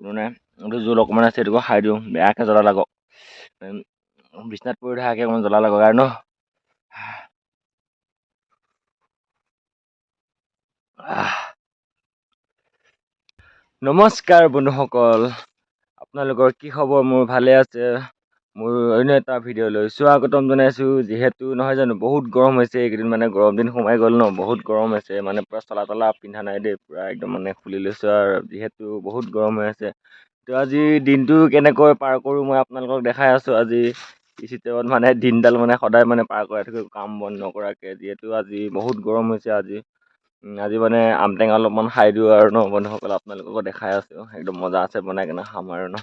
কোনো নাই। জোল অকণমান আছে, সেইটোকো খাই দিওঁ, বেয়াকৈ জ্বলা লাগক। বিচনাত পৰি থাকাকৈ অকণমান জ্বলা লাগক আৰু ন। নমস্কাৰ বন্ধুসকল, আপোনালোকৰ কি খবৰ? মোৰ ভালে আছে। মোৰ অন্য এটা ভিডিঅ'লৈ স্বাগতম জনাইছোঁ। যিহেতু নহয় জানো বহুত গৰম হৈছে এইকেইদিন, মানে গৰম দিন সোমাই গ'ল ন, বহুত গৰম হৈছে। মানে পূৰা চলা তলা পিন্ধা নাই দেই, পূৰা একদম মানে খুলি লৈছোঁ আৰু, যিহেতু বহুত গৰম হৈ আছে। তো আজি দিনটো কেনেকৈ পাৰ কৰোঁ মই আপোনালোকক দেখাই আছোঁ। আজি চিষ্টেমত মানে দিনডাল মানে সদায় মানে পাৰ কৰাই থাকোঁ কাম বন নকৰাকৈ, যিহেতু আজি বহুত গৰম হৈছে। আজি মানে আম টেঙা অলপমান খাই দিওঁ আৰু ন বন্ধুসকল, আপোনালোককো দেখাই আছোঁ। একদম মজা আছে, বনাই কেনে খাম আৰু ন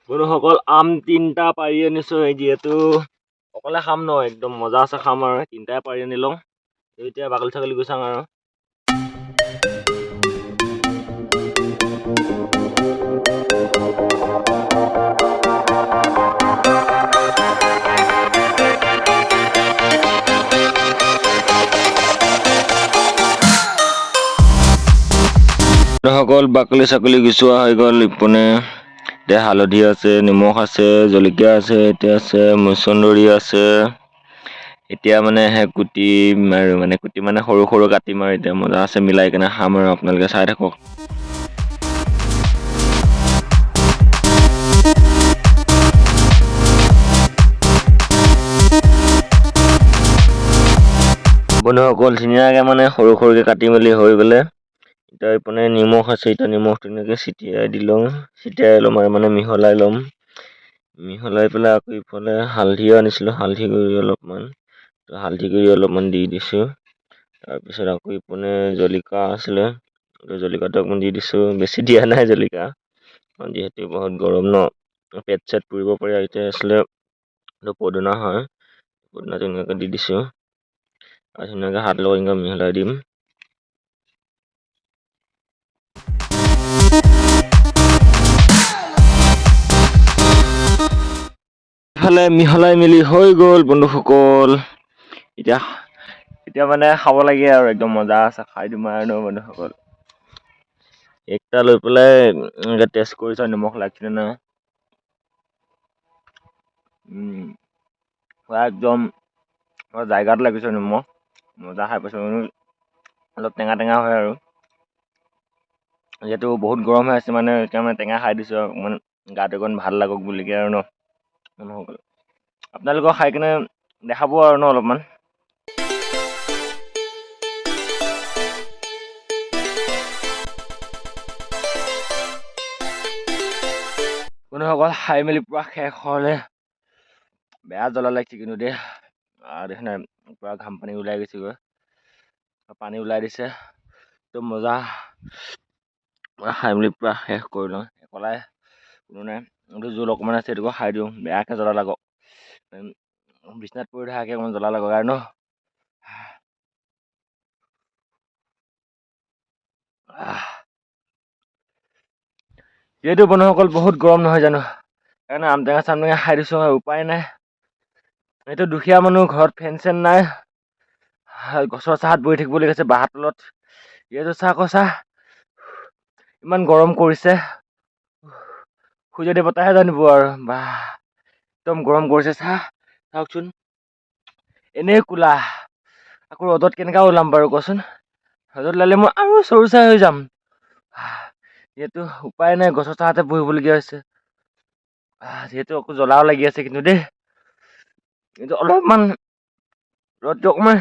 বন্ধুসকল। আম 3টা পাৰি আনিছোঁ, যিহেতু অকলে খাম ন, একদম মজা আছে খাম আৰু। 3টাই পাৰি আনি লওঁ, এতিয়া বাকলি ছাগলী গুচাম আৰু। সকল বাকলি ছাকলি গুচোৱা হৈ গ'ল। ইপিনে এতিয়া হালধি আছে, নিমখ আছে, জলকীয়া আছে, এতিয়া আছে মচন্দৰী আছে। এতিয়া মানে কুটিম আৰু, মানে কুটি মানে সৰু সৰু কাটিম আৰু। এতিয়া মজা আছে, মিলাই কেনে খাম আৰু, আপোনালোকে চাই থাকক। বন্ধুসকল ধুনীয়াকৈ মানে সৰু সৰুকৈ কাটি মেলি হৈ গ'লে, এতিয়া এইপিনে নিমখ আছে, এতিয়া নিমখ ধুনীয়াকৈ ছটিয়াই ল'ম আৰু, মানে মিহলাই ল'ম। মিহলাই পেলাই আকৌ ইফালে হালধিও আনিছিলোঁ, হালধি গুড়ি অলপমান দি দিছোঁ। তাৰপিছত আকৌ ইপিনে জলকীয়া আছিলে, জলকীয়াটো অকণমান দি দিছোঁ। বেছি দিয়া নাই জলকীয়া, যিহেতু বহুত গৰম ন, পেট চেট পুৰিব পাৰি। এতিয়া আছিলে এইটো পদিনা হয়, পদিনাটো ধুনীয়াকৈ দি দিছোঁ আৰু ধুনীয়াকৈ হাত লগত এনেকৈ মিহলাই দিম। ইফালে মিহলাই মেলি হৈ গ'ল বন্ধুসকল। এতিয়া মানে খাব লাগে আৰু, একদম মজা আছে, খাই দিম আৰু ন বন্ধুসকল। একটা লৈ পেলাই এনেকৈ টেষ্ট কৰি চাওঁ নিমখ লাগিছেনে নাই। একদম জায়গাত লাগিছে নিমখ, মজা খাই পাইছোঁ। অলপ টেঙা টেঙা হয় আৰু, যিহেতু বহুত গৰম হৈ আছে মানে, এতিয়া মানে টেঙা খাই দিছোঁ আৰু, অকণমান গাটো অকণ ভাল লাগক বুলিকে আৰু ন বন্ধুসকল। আপোনালোকক খাই কিনে দেখাব আৰু ন অলপমান। বন্ধুসকল খাই মেলি পূৰা শেষ হ'লে, বেয়া জ্বলা লাগিছে কিন্তু দেই। দেখা নাই পূৰা ঘাম পানী ওলাই গৈছেগৈ, পানী ওলাই দিছে, একদম মজা। খাই মেলি পূৰা শেষ কৰি লওঁ, অকলে কোনো নাই। জোল অকণমান আছে, সেইটোকো খাই দিওঁ, বেয়াকৈ জ্বলা লাগক। বিচনাত পৰি থাকাকৈ অকণমান জ্বলা লাগক আৰু ন। যিহেতু বন্ধুসকল বহুত গৰম নহয় জানো, সেইকাৰণে আম টেঙা চাম টেঙা খাই দিছোঁ আৰু, উপায় নাই। এইটো দুখীয়া মানুহ, ঘৰত ফেন চেন নাই, গছৰ ছাঁত বহি থাকিব লগা হৈছে, বাঁহৰ তলত। যিহেতু ইমান গৰম কৰিছে, সূৰ্যদেৱ বতাহে জানিব আৰু। একদম গৰম কৰিছে, চাওকচোন এনেই কোলা, আকৌ ৰ'দত কেনেকৈ ওলাম বাৰু কচোন। ৰ'দত ওলালে মই আৰু চৰু চাই হৈ যাম। যিহেতু উপায় নাই, গছৰ ছাঁতে বহিবলগীয়া হৈছে। যিহেতু আকৌ জ্বলাও লাগি আছে কিন্তু দেই, কিন্তু অলপমান ৰ'দটো অকণমান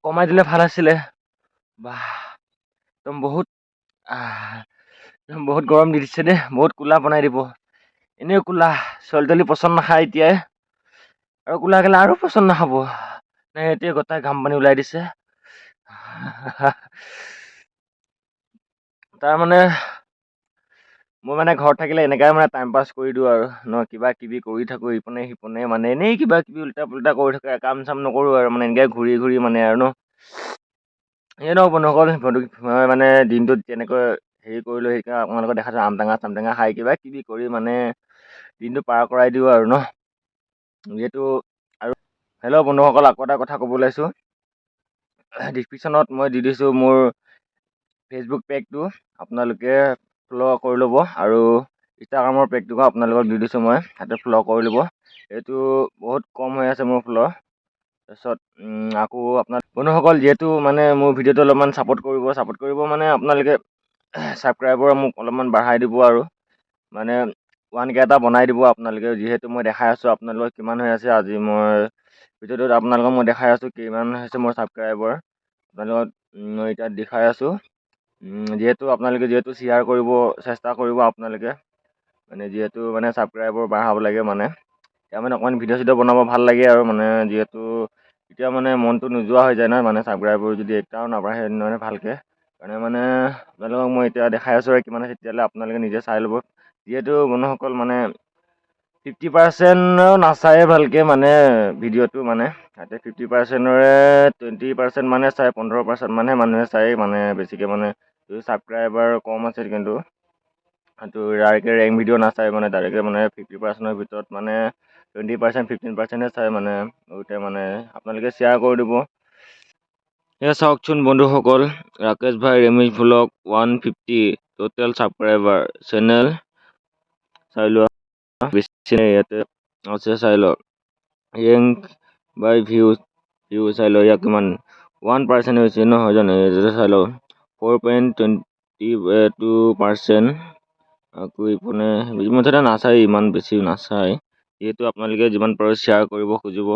কমাই দিলে ভাল আছিলে। একদম বহুত গৰম দি দিছে দেই, বহুত কোলা বনাই দিব। এনেই কোলা, ছোৱালী তোৱালী পচন্দ নাখায় এতিয়াই, আৰু কোলা গ'লে আৰু পচন্দ নাখাব। এতিয়া গোটাই ঘাম পানী ওলাই দিছে। তাৰমানে মই মানে ঘৰত থাকিলে এনেকাই মানে টাইম পাছ কৰি দিওঁ আৰু ন, কিবা কিবি কৰি থাকোঁ ইপিনে সিপিনে, মানে এনেই কিবা কিবি উল্টা পুল্টা কৰি থাকোঁ, কাম চাম নকৰোঁ আৰু, মানে এনেকৈ ঘূৰি ঘূৰি মানে আৰু ন। এই নহওক বন্ধুসকল, মই মানে দিনটোত যেনেকৈ হেৰি কৰিলোঁ, সেইকাৰণে আপোনালোকক দেখাইছোঁ। আম টেঙা চাম টেঙা খাই কিবা কিবি কৰি মানে দিনটো পাৰ কৰাই দিওঁ আৰু ন। যিহেতু আৰু হেল্ল' বন্ধুসকল, আকৌ এটা কথা ক'ব ওলাইছোঁ। ডিছক্ৰিপশ্যনত মই দি দিছোঁ মোৰ ফেচবুক পেজটো, আপোনালোকে ফ'ল' কৰি ল'ব আৰু ইনষ্টাগ্ৰামৰ পেজটোকো আপোনালোকক দি দিছোঁ মই, তাতে ফ'ল' কৰি ল'ব। এইটো বহুত কম হৈ আছে মোৰ ফ'ল'। তাৰপিছত আকৌ আপোনাৰ বন্ধুসকল, যিহেতু মানে মোৰ ভিডিঅ'টো অলপমান ছাপোৰ্ট কৰিব মানে আপোনালোকে ছাবস্ক্ৰাইবাৰ মোক অলপমান বঢ়াই দিব আৰু মানে 1K এটা বনাই দিব আপোনালোকে। যিহেতু মই দেখাই আছোঁ আপোনালোকৰ কিমান হৈ আছে, আজি মই ভিডিঅ'টোত আপোনালোকক মই দেখাই আছোঁ কিমান হৈছে মোৰ ছাবস্ক্ৰাইবাৰ, আপোনালোকক মই এতিয়া দেখাই আছোঁ। যিহেতু আপোনালোকে শ্বেয়াৰ কৰিব চেষ্টা কৰিব আপোনালোকে, মানে যিহেতু মানে ছাবস্ক্ৰাইবাৰ বঢ়াব লাগে মানে, এতিয়া মানে অকণমান ভিডিঅ' চিডিঅ' বনাব ভাল লাগে আৰু মানে যিহেতু এতিয়া মানে মনটো নোযোৱা হৈ যায় না, মানে ছাবস্ক্ৰাইবাৰ যদি এটাও নাবাঢ়ে মানে ভালকৈ, কাৰণে মানে আপোনালোকক মই এতিয়া দেখাই আছোঁ আৰু কিমান আছে, তেতিয়াহ'লে আপোনালোকে নিজে চাই ল'ব। যিহেতু বন্ধুসকল মানে 50% নাচায়ে ভালকৈ মানে ভিডিঅ'টো, মানে তাতে 50%ৰে 20% মানে চাই, 15% মানহে মানুহে চায়, মানে বেছিকৈ মানে ছাবস্ক্ৰাইবাৰ কম আছে কিন্তু সেইটো ডাইৰেক্টকৈ ৰেংক ভিডিঅ' নাচায়, মানে ডাইৰেক্টকৈ মানে 50%ৰ ভিতৰত মানে 20% 15%হে চায় মানে বহুতে, মানে আপোনালোকে শ্বেয়াৰ কৰি দিব। এয়া চাওকচোন বন্ধুসকল, ৰাকেশ ভাই ৰেমিজ ভ্লগ 150 টোটেল ছাবস্ক্ৰাইবাৰ, চেনেল চাই লোৱা, বেছি নাই ইয়াতে আছে, চাই লওক। ৰেংক বাই ভিউ চাই লওক, ইয়াক কিমান 1% হৈছে নহয় জানো, চাই লওক 4.22%। আকৌ ইপিনে মুঠতে নাচায়, ইমান বেছি নাচায়। যিহেতু আপোনালোকে যিমান পাৰে শ্বেয়াৰ কৰিব খুজিব,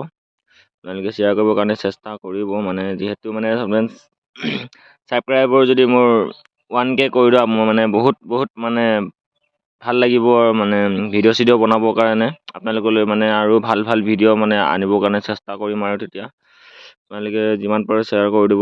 আপোনালোকে শ্বেয়াৰ কৰিবৰ কাৰণে চেষ্টা কৰিব, মানে যিহেতু মানে ছাবস্ক্ৰাইবাৰ যদি মোৰ 1K কৰি দিওঁ, মোৰ মানে বহুত মানে ভাল লাগিব আৰু মানে ভিডিঅ' চিডিঅ' বনাবৰ কাৰণে আপোনালোকলৈ, মানে আৰু ভাল ভিডিঅ' মানে আনিবৰ কাৰণে চেষ্টা কৰিম আৰু তেতিয়া আপোনালোকে যিমান পাৰে শ্বেয়াৰ কৰি দিব।